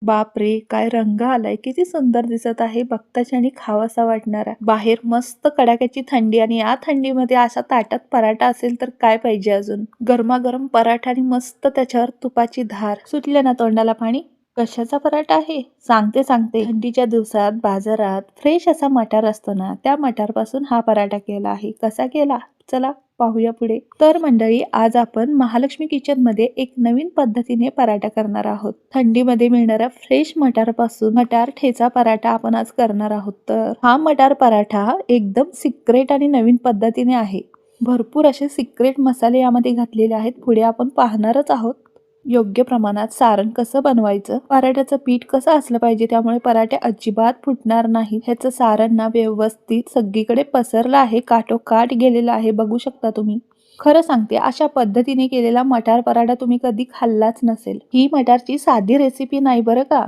बापरे, काय रंग आलाय, किती सुंदर दिसत आहे. बघताच आणि खावासा वाटणारा. बाहेर मस्त कडाक्याची थंडी आणि या थंडीमध्ये असा ताटात पराठा असेल तर काय पाहिजे अजून. गरमागरम पराठा आणि मस्त त्याच्यावर तुपाची धार. सुटले ना तोंडाला पाणी. कशाचा पराठा आहे सांगते सांगते. थंडीच्या दिवसात बाजारात फ्रेश असा मटार असतो ना, त्या मटारपासून हा पराठा केला आहे. कसा केला चला पाहूया पुढे. तर मंडळी, आज आपण महालक्ष्मी किचन मध्ये एक नवीन पद्धतीने पराठा करणार आहोत. थंडीमध्ये मिळणाऱ्या फ्रेश मटार पासून मटार ठेचा पराठा आपण आज करणार आहोत. तर हा मटार पराठा एकदम सिक्रेट आणि नवीन पद्धतीने आहे. भरपूर असे सिक्रेट मसाले यामध्ये घातलेले आहेत. पुढे आपण पाहणारच आहोत. योग्य प्रमाणात सारण कसं बनवायचं, पराठ्याचं पीठ कसं असलं पाहिजे त्यामुळे पराठे अजिबात फुटणार नाही. ह्याचं सारण ना व्यवस्थित सगळीकडे पसरलं आहे, काठोकाठ गेलेलं आहे, बघू शकता तुम्ही. खरं सांगते, अशा पद्धतीने केलेला मटार पराठा तुम्ही कधी खाल्लाच नसेल. ही मटारची साधी रेसिपी नाही बरं का.